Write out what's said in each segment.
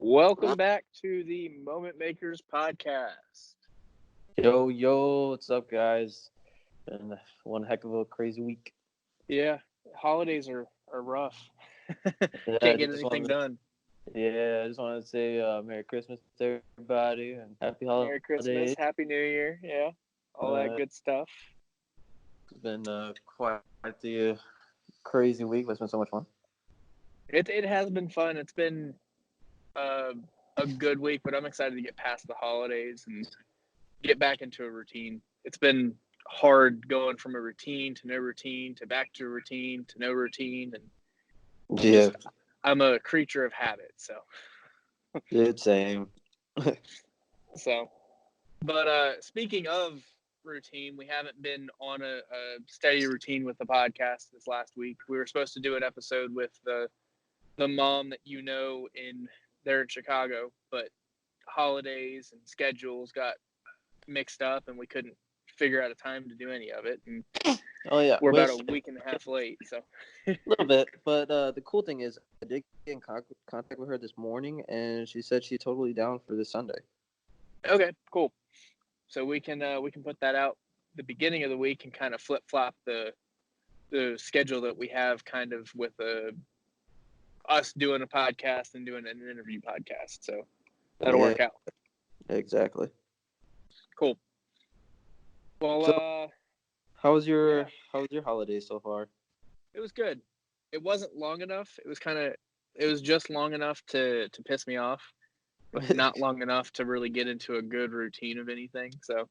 Welcome back to the Moment Makers podcast. Yo, what's up, guys? Been one heck of a crazy week. Yeah, holidays are rough. Yeah, Can't get anything done. I just wanted to say Merry Christmas to everybody and Happy Merry Christmas, Holidays. Happy New Year. Yeah, all that good stuff. It's been quite the crazy week, but it's been so much fun. It has been fun. It's been uh, a good week, but I'm excited to get past the holidays and get back into a routine. It's been hard going from a routine to no routine to back to a routine to no routine, and I'm a creature of habit, so. Dude, same. But speaking of routine, we haven't been on a steady routine with the podcast this last week. We were supposed to do an episode with the mom that you know there in Chicago, but holidays and schedules got mixed up, and we couldn't figure out a time to do any of it. And we're about a week and a half late, so a little bit. But the cool thing is, I did get in contact with her this morning, and she said she's totally down for this Sunday. Okay, cool. So we can put that out the beginning of the week and kind of flip flop the schedule that we have, kind of with us doing a podcast and doing an interview podcast. So that'll work out. Exactly. Cool. Well, how was your holiday so far? It was good. It wasn't long enough. It was just long enough to piss me off, but not long enough to really get into a good routine of anything. So.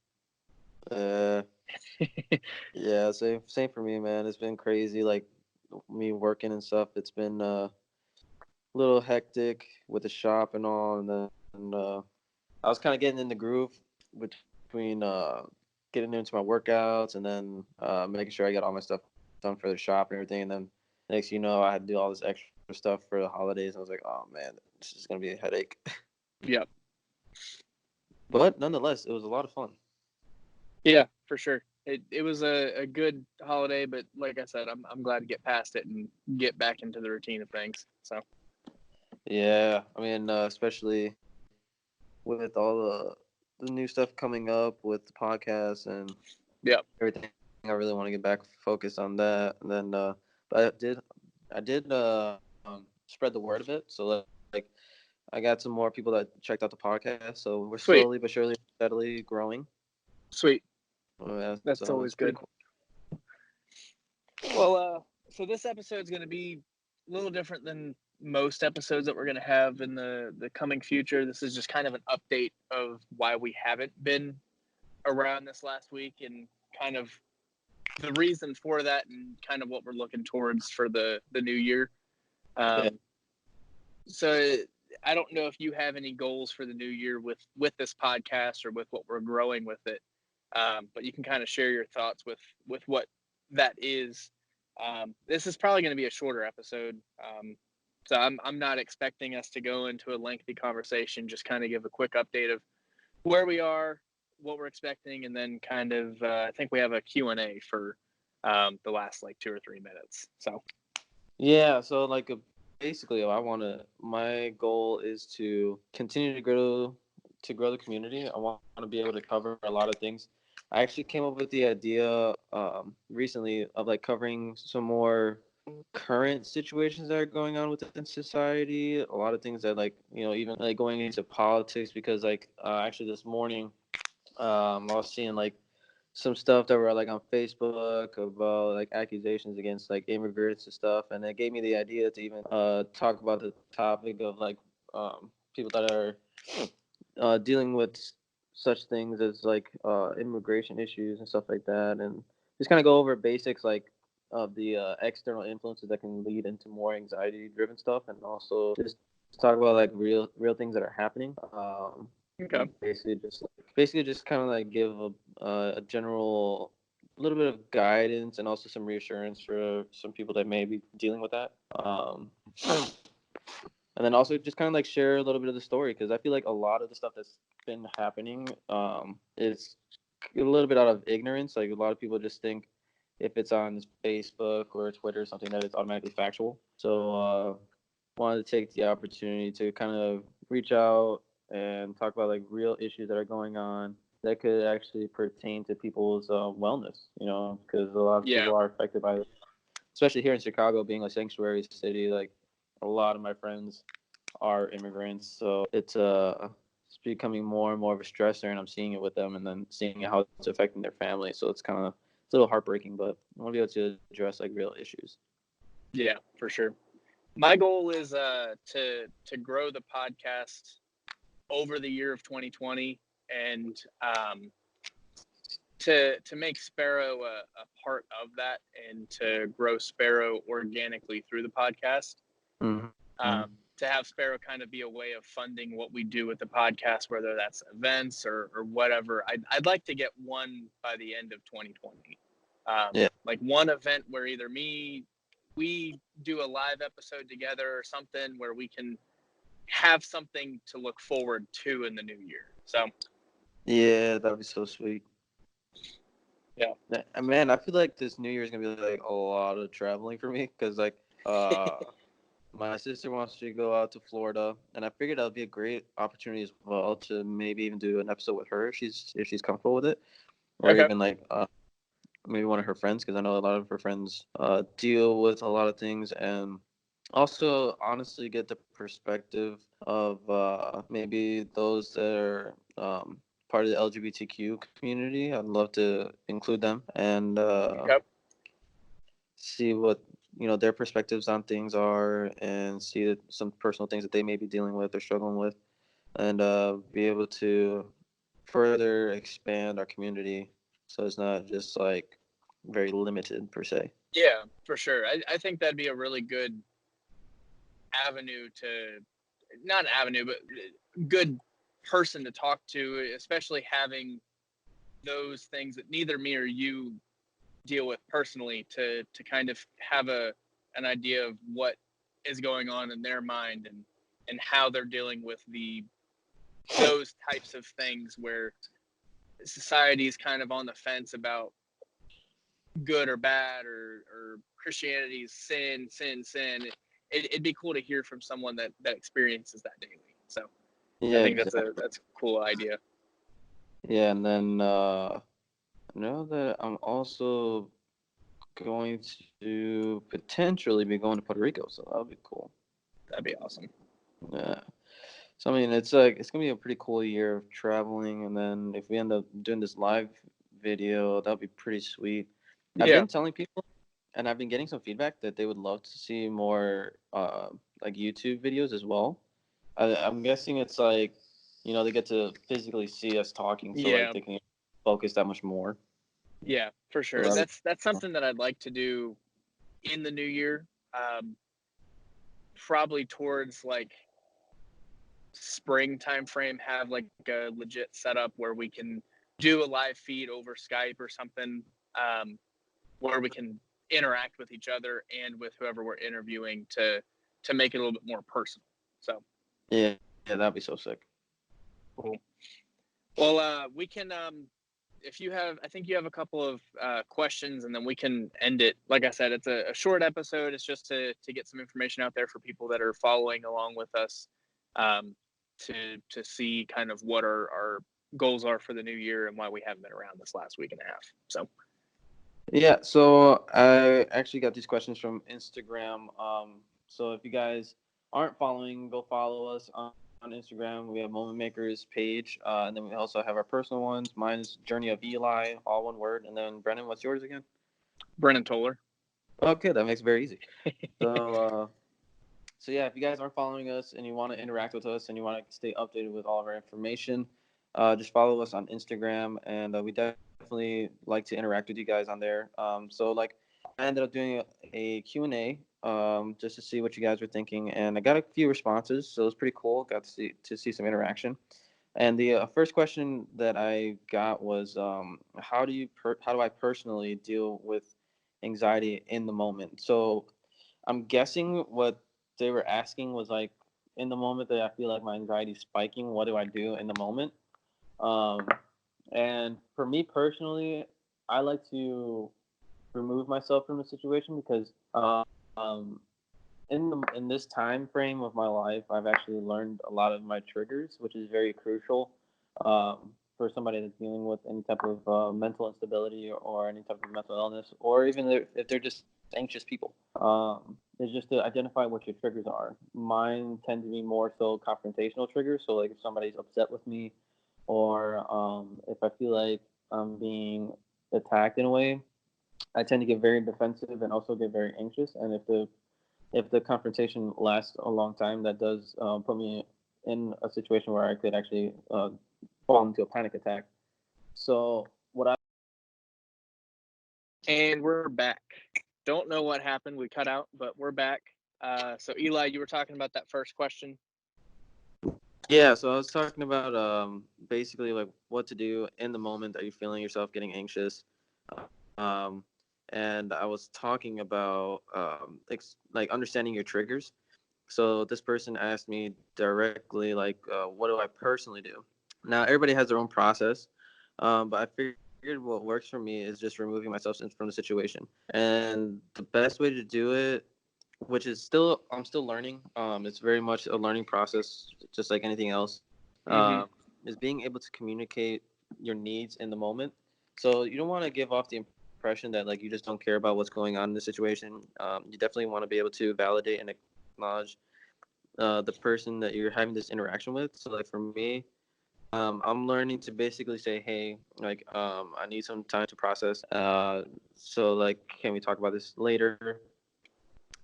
Yeah, same for me, man. It's been crazy, like me working and stuff. It's been a little hectic with the shop and all, and then I was kind of getting in the groove between getting into my workouts and then making sure I got all my stuff done for the shop and everything. And then next, I had to do all this extra stuff for the holidays. I was like, oh man, this is gonna be a headache. Yep. But nonetheless, it was a lot of fun. Yeah, for sure. It was a good holiday, but like I said, I'm glad to get past it and get back into the routine of things. So. Yeah, I mean, especially with all the new stuff coming up with the podcast and everything, I really want to get back focused on that. And then, but I did spread the word of it. So like, I got some more people that checked out the podcast. So we're slowly but surely, steadily growing. Sweet. Yeah, that's always good. Cool. Well, so this episode is going to be a little different than most episodes that we're going to have in the coming future. This is just kind of an update of why we haven't been around this last week and kind of the reason for that and kind of what we're looking towards for the new year. So I don't know if you have any goals for the new year with this podcast or with what we're growing with it. But you can kind of share your thoughts with what that is. This is probably going to be a shorter episode. So I'm not expecting us to go into a lengthy conversation, just kind of give a quick update of where we are, what we're expecting, and then kind of I think we have a Q&A for the last like 2 or 3 minutes. So so like basically my goal is to continue to grow the community. I want to be able to cover a lot of things. I actually came up with the idea recently of like covering some more current situations that are going on within society. A lot of things that like, even like going into politics, because like actually this morning I was seeing like some stuff that were like on Facebook about like accusations against like immigrants and stuff, and it gave me the idea to even talk about the topic of like people that are dealing with such things as like immigration issues and stuff like that, and just kind of go over basics like of the external influences that can lead into more anxiety driven stuff, and also just talk about like real things that are happening. Okay. Basically just kind of like give a general little bit of guidance and also some reassurance for some people that may be dealing with that. And then also just kind of like share a little bit of the story, because I feel like a lot of the stuff that's been happening is a little bit out of ignorance. Like a lot of people just think if it's on Facebook or Twitter or something that it's automatically factual. So wanted to take the opportunity to kind of reach out and talk about like real issues that are going on that could actually pertain to people's wellness. You know, because a lot of Yeah. people are affected by, especially here in Chicago, being a sanctuary city. Like a lot of my friends are immigrants, so it's becoming more and more of a stressor, and I'm seeing it with them, and then seeing how it's affecting their family. So it's a little heartbreaking, but I want to be able to address like real issues. Yeah, for sure. My goal is to grow the podcast over the year of 2020, and to make Spero a part of that, and to grow Spero organically through the podcast. Mm-hmm. To have Spero kind of be a way of funding what we do with the podcast, whether that's events or whatever. I'd like to get one by the end of 2020. Yeah. Like one event where either we do a live episode together or something where we can have something to look forward to in the new year. So Yeah, that'd be so sweet. yeah. Man, I feel like this New Year is gonna be like a lot of traveling for me because like my sister wants to go out to Florida, and I figured that would be a great opportunity as well to maybe even do an episode with her if she's comfortable with it, or Okay. even like maybe one of her friends because I know a lot of her friends deal with a lot of things, and also honestly get the perspective of maybe those that are part of the LGBTQ community. I'd love to include them and Yep. see what their perspectives on things are, and see some personal things that they may be dealing with or struggling with, and be able to further expand our community so it's not just like very limited per se. Yeah, for sure. I think that'd be a really good avenue to, not avenue, but good person to talk to, especially having those things that neither me or you deal with personally, to kind of have an idea of what is going on in their mind, and how they're dealing with those types of things where society is kind of on the fence about good or bad, or Christianity's sin. It'd be cool to hear from someone that experiences that daily. So I Yeah, think exactly. that's a cool idea. Yeah, and then know that I'm also going to potentially be going to Puerto Rico, so that'll be cool. That'd be awesome. Yeah. So I mean, it's gonna be a pretty cool year of traveling, and then if we end up doing this live video, that'll be pretty sweet. I've Yeah. been telling people, and I've been getting some feedback that they would love to see more like YouTube videos as well. I'm guessing it's like, they get to physically see us talking, so like Yeah. they can focus that much more. Yeah, for So sure. that'd That's something that I'd like to do in the new year. Probably towards like spring time frame, have like a legit setup where we can do a live feed over Skype or something, where we can interact with each other and with whoever we're interviewing, to make it a little bit more personal. So yeah, yeah, that'd be so sick. cool. Well, we can, if you have, I think you have a couple of questions, and then we can end it. Like I said, it's a short episode. It's just to get some information out there for people that are following along with us, um, to see kind of what our goals are for the new year, and why we haven't been around this last week and a half. So Yeah, so I actually got these questions from Instagram. So if you guys aren't following, go follow us on Instagram. We have Moment Makers page, and then we also have our personal ones. Mine's Journey of Eli, all one word. And then Brennan, what's yours again? Brennan Toller. Okay, that makes it very easy. So, so yeah, if you guys aren't following us and you want to interact with us and you want to stay updated with all of our information, just follow us on Instagram, and we definitely like to interact with you guys on there. So like, I ended up doing a Q&A just to see what you guys were thinking, and I got a few responses, so it was pretty cool. Got to see some interaction. And the first question that I got was, how do I personally deal with anxiety in the moment? So I'm guessing what they were asking was like, in the moment that I feel like my anxiety is spiking, what do I do in the moment? Um, and for me personally, I like to remove myself from the situation because in this time frame of my life, I've actually learned a lot of my triggers, which is very crucial for somebody that's dealing with any type of mental instability or any type of mental illness, or even if they're just anxious people. Is just to identify what your triggers are. Mine tend to be more so confrontational triggers. So like if somebody's upset with me, or if I feel like I'm being attacked in a way, I tend to get very defensive and also get very anxious. And if the confrontation lasts a long time, that does put me in a situation where I could actually fall into a panic attack. So what I And we're back. Don't know what happened. We cut out, but we're back. So Eli, you were talking about that first question. Yeah, so I was talking about basically like what to do in the moment that you're feeling yourself getting anxious, um, and I was talking about like understanding your triggers. So this person asked me directly like, what do I personally do? Now everybody has their own process, but I figured what works for me is just removing myself from the situation. And the best way to do it, which is still I'm still learning. It's very much a learning process, just like anything else. Mm-hmm. Is being able to communicate your needs in the moment. So you don't want to give off the impression that like you just don't care about what's going on in the situation. You definitely want to be able to validate and acknowledge the person that you're having this interaction with. So like for me, I'm learning to basically say, hey, like I need some time to process. So like, can we talk about this later?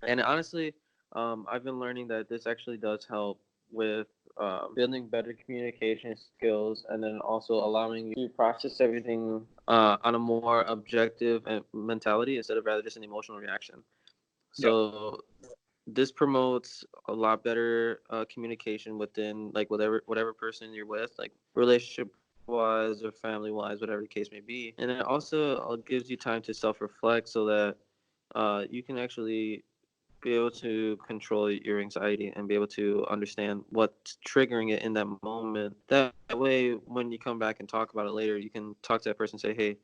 And honestly, I've been learning that this actually does help with building better communication skills, and then also allowing you to process everything on a more objective mentality instead of rather just an emotional reaction. Yep. So this promotes a lot better communication within like whatever person you're with, like relationship wise or family wise, whatever the case may be. And it also gives you time to self-reflect so that you can actually be able to control your anxiety and be able to understand what's triggering it in that moment. That way, when you come back and talk about it later, you can talk to that person and say, hey,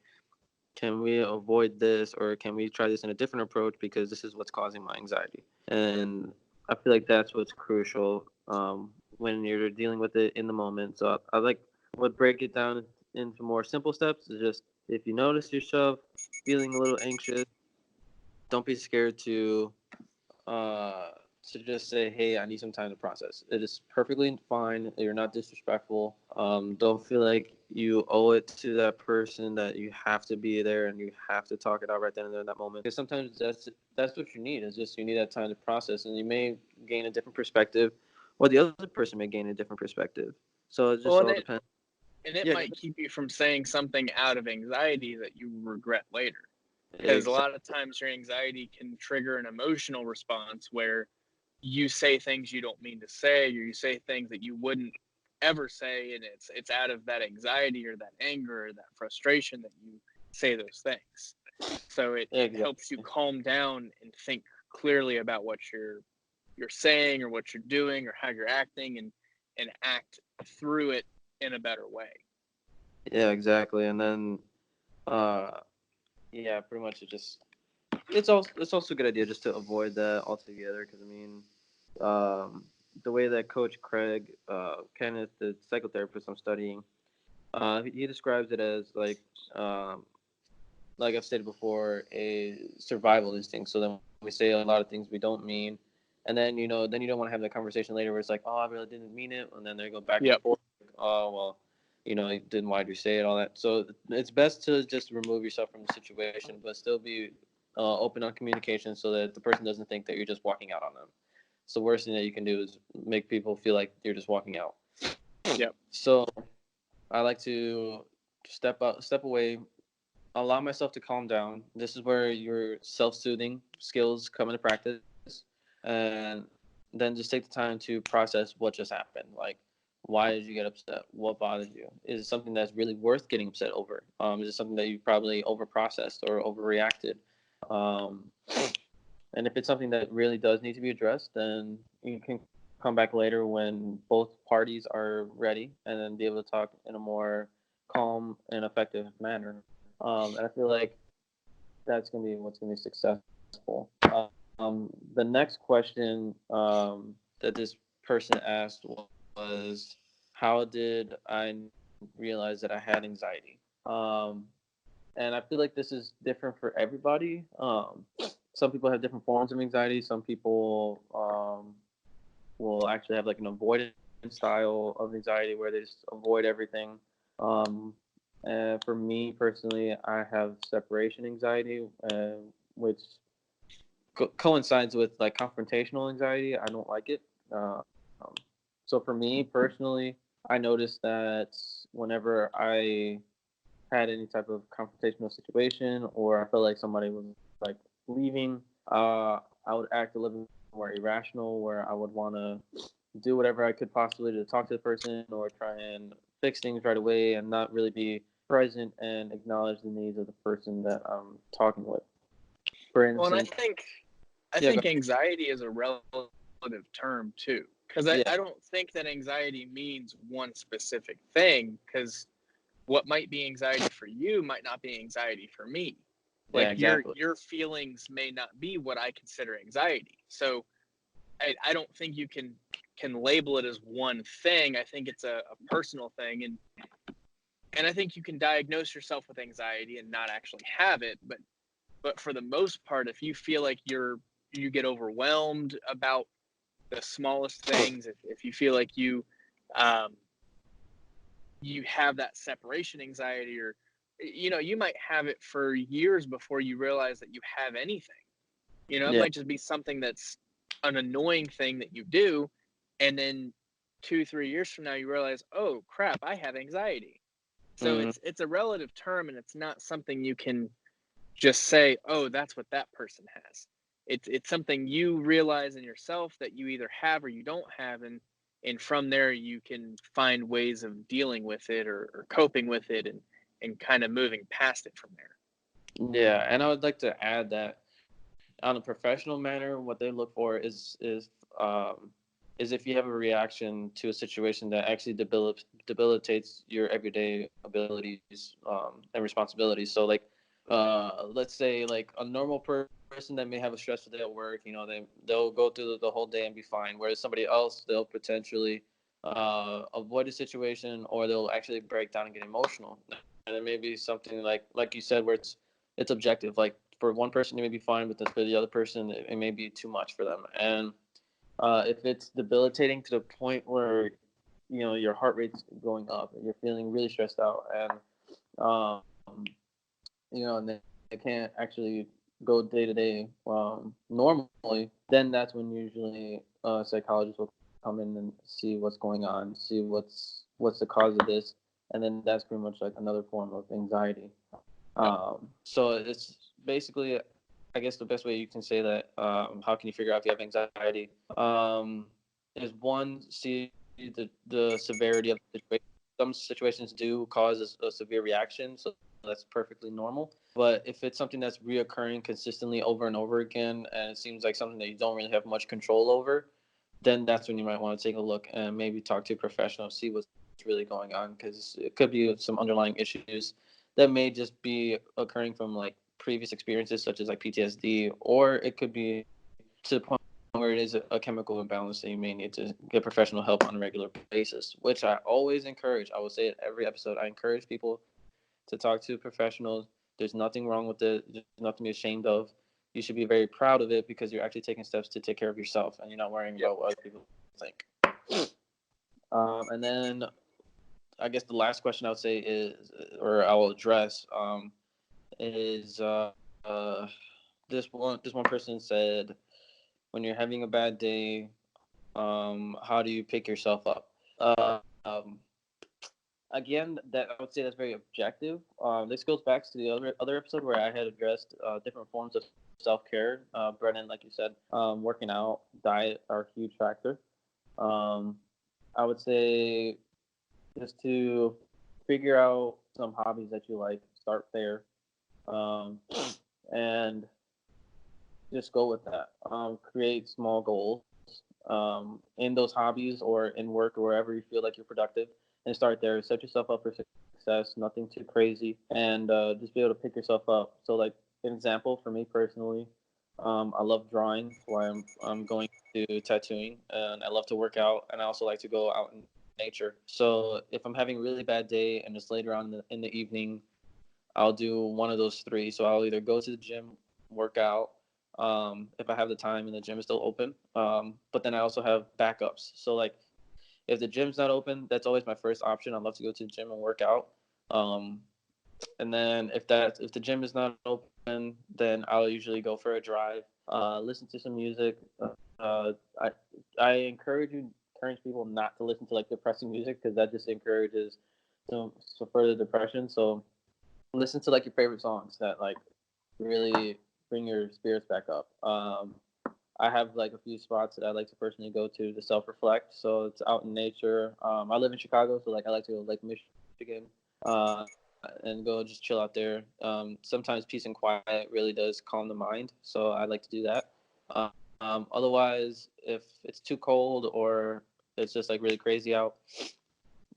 can we avoid this, or can we try this in a different approach because this is what's causing my anxiety? And I feel like that's what's crucial when you're dealing with it in the moment. So I like would break it down into more simple steps. Is just if you notice yourself feeling a little anxious, don't be scared uh, to just say, "Hey, I need some time to process." It is perfectly fine. You're not disrespectful. Don't feel like you owe it to that person that you have to be there and you have to talk it out right then and there in that moment. Because sometimes that's what you need. Is just you need that time to process, and you may gain a different perspective, or the other person may gain a different perspective. So it just Well, all depends. and it Yeah, might keep you from saying something out of anxiety that you regret later. Because a exactly. lot of times your anxiety can trigger an emotional response where you say things you don't mean to say, or you say things that you wouldn't ever say, and it's out of that anxiety or that anger or that frustration that you say those things. So it Exactly. helps you calm down and think clearly about what you're saying or what you're doing or how you're acting, and act through it in a better way. Yeah, exactly. And then, uh, yeah, pretty much it's also a good idea just to avoid that altogether. Because I mean, um, the way that Coach Craig Kenneth, the psychotherapist I'm studying, he describes it as like I've stated before, a survival instinct. So then we say a lot of things we don't mean, and then then you don't want to have that conversation later where it's like, oh, I really didn't mean it, and then they go back and Yep. forth. Oh well, then why do you say it? All that. So it's best to just remove yourself from the situation, but still be open on communication so that the person doesn't think that you're just walking out on them. So the worst thing that you can do is make people feel like you're just walking out. Yep. So I like to step away, allow myself to calm down. This is where your self-soothing skills come into practice, and then just take the time to process what just happened. Like, why did you get upset? What bothered you? Is it something that's really worth getting upset over? Is it something that you probably overprocessed or overreacted? Um, and if it's something that really does need to be addressed, then you can come back later when both parties are ready, and then be able to talk in a more calm and effective manner. And I feel like that's gonna be what's gonna be successful. The next question that this person asked was, how did I realize that I had anxiety? Um, and I feel like this is different for everybody. Some people have different forms of anxiety. Some people will actually have like an avoidance style of anxiety where they just avoid everything. Um, and for me personally, I have separation anxiety, which coincides with like confrontational anxiety. I don't like it. Um, so for me personally, I noticed that whenever I had any type of confrontational situation or I felt like somebody was like leaving, I would act a little bit more irrational where I would want to do whatever I could possibly to talk to the person or try and fix things right away and not really be present and acknowledge the needs of the person that I'm talking with. For Well, and instance, I yeah, think anxiety is a relative term too, because yeah, I don't think that anxiety means one specific thing. Because what might be anxiety for you might not be anxiety for me. yeah, Like exactly. your feelings may not be what I consider anxiety. So I don't think you can label it as one thing. I think it's a personal thing, and I think you can diagnose yourself with anxiety and not actually have it. But for the most part, if you feel like you get overwhelmed about the smallest things, if you feel like um, you have that separation anxiety, or you might have it for years before you realize that you have anything. It Yeah. might just be something that's an annoying thing that you do, and then 2 3 years from now you realize, oh crap, I have anxiety. So Mm, it's a relative term, and it's not something you can just say, oh, that's what that person has. It's something you realize in yourself that you either have or you don't have, and from there you can find ways of dealing with it, or coping with it, and kind of moving past it from there. yeah, and I would like to add that on a professional manner, what they look for um, is if you have a reaction to a situation that actually debilitates your everyday abilities and responsibilities. So, like, let's say like a normal person that may have a stressful day at work, they'll go through the whole day and be fine. Whereas somebody else, they'll potentially avoid a situation, or they'll actually break down and get emotional. And it may be something like you said, where it's objective. Like for one person, it may be fine, but for the other person, it may be too much for them. And if it's debilitating to the point where your heart rate's going up and you're feeling really stressed out, and and they can't actually go day to day normally, then that's when usually psychologists will come in and see what's going on, see what's the cause of this, and then that's pretty much like another form of anxiety. So it's basically, I guess the best way you can say that, how can you figure out if you have anxiety? Is one, see the severity of the situation. Some situations do cause a severe reaction, so that's perfectly normal. But if it's something that's reoccurring consistently over and over again, and it seems like something that you don't really have much control over, then that's when you might want to take a look and maybe talk to a professional, see what's really going on, because it could be some underlying issues that may just be occurring from like previous experiences such as like PTSD, or it could be to the point where it is a chemical imbalance that you may need to get professional help on a regular basis, which I always encourage. I will say it every episode. I encourage people to talk to professionals. There's nothing wrong with it. There's nothing to be ashamed of. You should be very proud of it because you're actually taking steps to take care of yourself and you're not worrying about what other Yep. people think. And then I guess the last question I would say is, or I will address, is this one person said, when you're having a bad day, how do you pick yourself up? Um, Again, that I would say that's very objective. This goes back to the other episode where I had addressed different forms of self care. Brennan, like you said, working out, diet are a huge factor. Um, I would say just to figure out some hobbies that you like, start there, um, and just go with that. Create small goals in those hobbies or in work or wherever you feel like you're productive, and start there. Set yourself up for success. Nothing too crazy, and just be able to pick yourself up. So, like an example for me personally, I love drawing. That's why I'm going to tattooing, and I love to work out, and I also like to go out in nature. So if I'm having a really bad day and it's later on in the evening, I'll do one of those three. So I'll either go to the gym, work out, if I have the time and the gym is still open. But then I also have backups. So like if the gym's not open, that's always my first option. I'd love to go to the gym and work out. Um, and then if the gym is not open, then I'll usually go for a drive, listen to some music. I encourage people not to listen to like depressing music because that just encourages some further depression. So listen to like your favorite songs that like really bring your spirits back up. I have like a few spots that I like to personally go to self reflect. So it's out in nature. I live in Chicago, so like I like to go to Lake Michigan and go just chill out there. Sometimes peace and quiet really does calm the mind, so I like to do that. Otherwise, if it's too cold or it's just like really crazy out,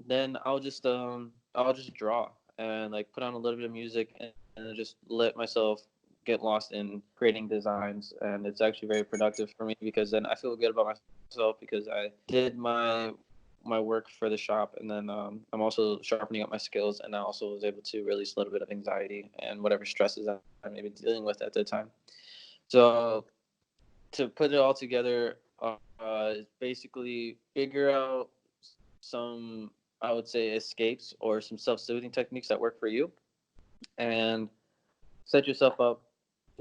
then I'll just draw and like put on a little bit of music and just let myself get lost in creating designs, and it's actually very productive for me because then I feel good about myself because I did my work for the shop, and then I'm also sharpening up my skills, and I also was able to release a little bit of anxiety and whatever stresses I may be dealing with at the time. So to put it all together, is basically figure out some, I would say, escapes or some self-soothing techniques that work for you, and set yourself up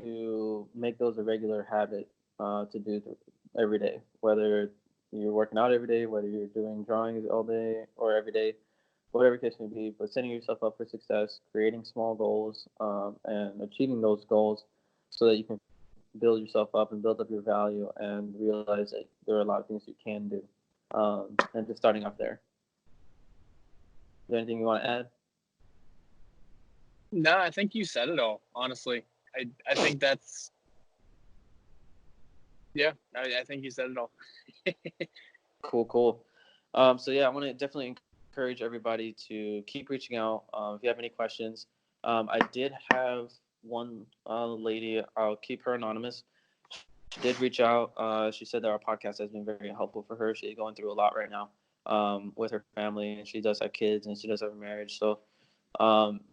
to make those a regular habit to do every day. Whether you're working out every day, whether you're doing drawings all day or every day, whatever the case may be, but setting yourself up for success, creating small goals, and achieving those goals so that you can build yourself up and build up your value and realize that there are a lot of things you can do. And just starting off there. Is there anything you want to add? No, I think you said it all. Honestly, I think that's yeah. I think you said it all. Cool, cool. So yeah, I want to definitely encourage everybody to keep reaching out. If you have any questions, I did have one lady. I'll keep her anonymous. She did reach out. She said that our podcast has been very helpful for her. She's going through a lot right now with her family, and she does have kids, and she does have a marriage. So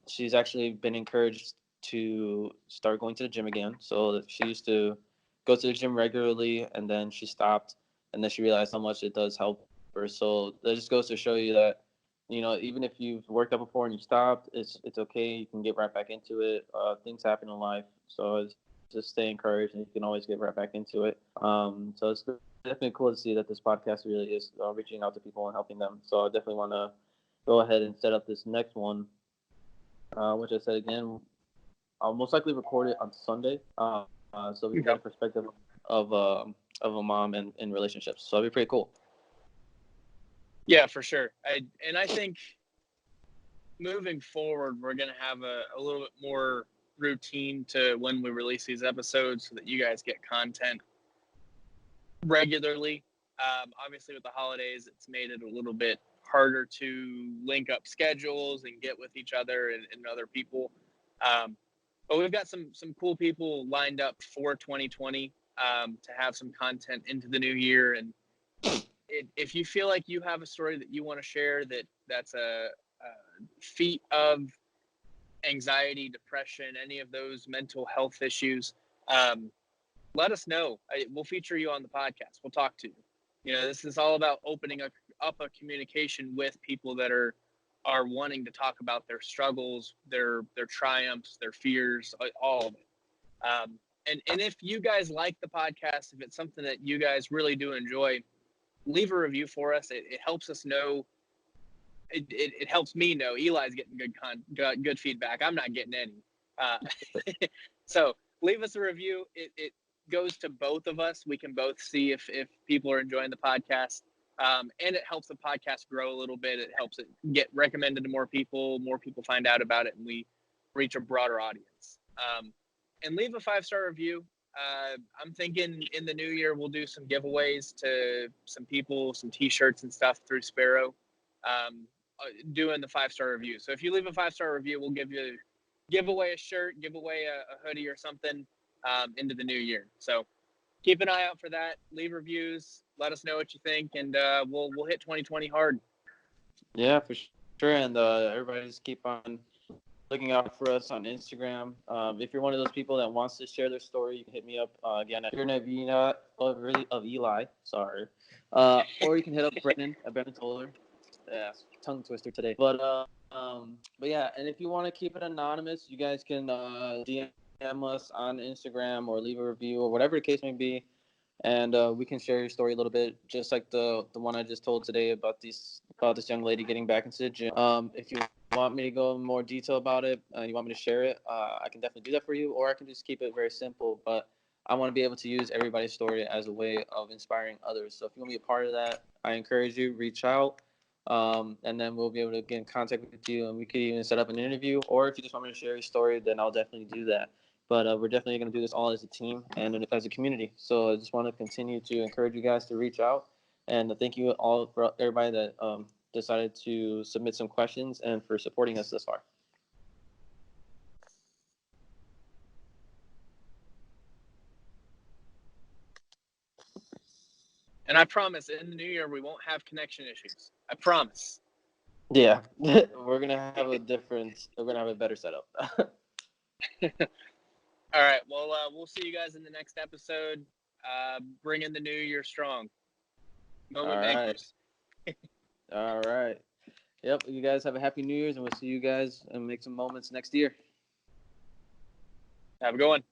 she's actually been encouraged to start going to the gym again. So that she used to go to the gym regularly, and then she stopped, and then she realized how much it does help her. So that just goes to show you that, even if you've worked out before and you stopped, it's okay. You can get right back into it. Things happen in life, so just stay encouraged, and you can always get right back into it. So it's definitely cool to see that this podcast really is reaching out to people and helping them. So I definitely want to go ahead and set up this next one, which I said again, I'll most likely record it on Sunday, so we can get a Okay. perspective of a mom in relationships. So that'd be pretty cool. Yeah, for sure. I think moving forward, we're gonna have a little bit more routine to when we release these episodes, so that you guys get content regularly. Obviously, with the holidays, it's made it a little bit harder to link up schedules and get with each other and other people. Um, but we've got some cool people lined up for 2020 to have some content into the new year. And if you feel like you have a story that you want to share that's a feat of anxiety, depression, any of those mental health issues, um, let us know. We'll feature you on the podcast. We'll talk to you. This is all about opening up a communication with people that are wanting to talk about their struggles, their triumphs, their fears, all of it. And if you guys like the podcast, if it's something that you guys really do enjoy, leave a review for us. It helps us know. It helps me know Eli's getting good feedback. I'm not getting any. Uh, so leave us a review. It goes to both of us. We can both see if people are enjoying the podcast. And it helps the podcast grow a little bit. It helps it get recommended to more people. More people find out about it, and we reach a broader audience. And leave a 5-star review. I'm thinking in the new year we'll do some giveaways to some people, some T-shirts and stuff through Spero, doing the 5-star review. So if you leave a 5-star review, we'll give away a shirt, give away a hoodie or something. into the new year. So keep an eye out for that. Leave reviews. Let us know what you think, and we'll hit 2020 hard. Yeah, for sure. And everybody just keep on looking out for us on Instagram. If you're one of those people that wants to share their story, you can hit me up again at Navina of Eli. Sorry, or you can hit up Brennan at Brennan Toller. Yeah, tongue twister today. But yeah, and if you want to keep it anonymous, you guys can DM us on Instagram or leave a review or whatever the case may be, and we can share your story a little bit, just like the one I just told today about this young lady getting back into the gym. If you want me to go in more detail about it, you want me to share it, I can definitely do that for you, or I can just keep it very simple. But I want to be able to use everybody's story as a way of inspiring others. So if you want to be a part of that, I encourage you, reach out. And then we'll be able to get in contact with you, and we could even set up an interview. Or if you just want me to share your story, then I'll definitely do that. But we're definitely going to do this all as a team and as a community. So I just want to continue to encourage you guys to reach out. And thank you all for everybody that decided to submit some questions and for supporting us this far. And I promise, in the new year, we won't have connection issues. I promise. Yeah, we're gonna have a different. We're gonna have a better setup. All right. Well, we'll see you guys in the next episode. Bring in the new year strong. Moment All right. makers. All right. Yep. You guys have a happy New Year's, and we'll see you guys and make some moments next year. Have a good one.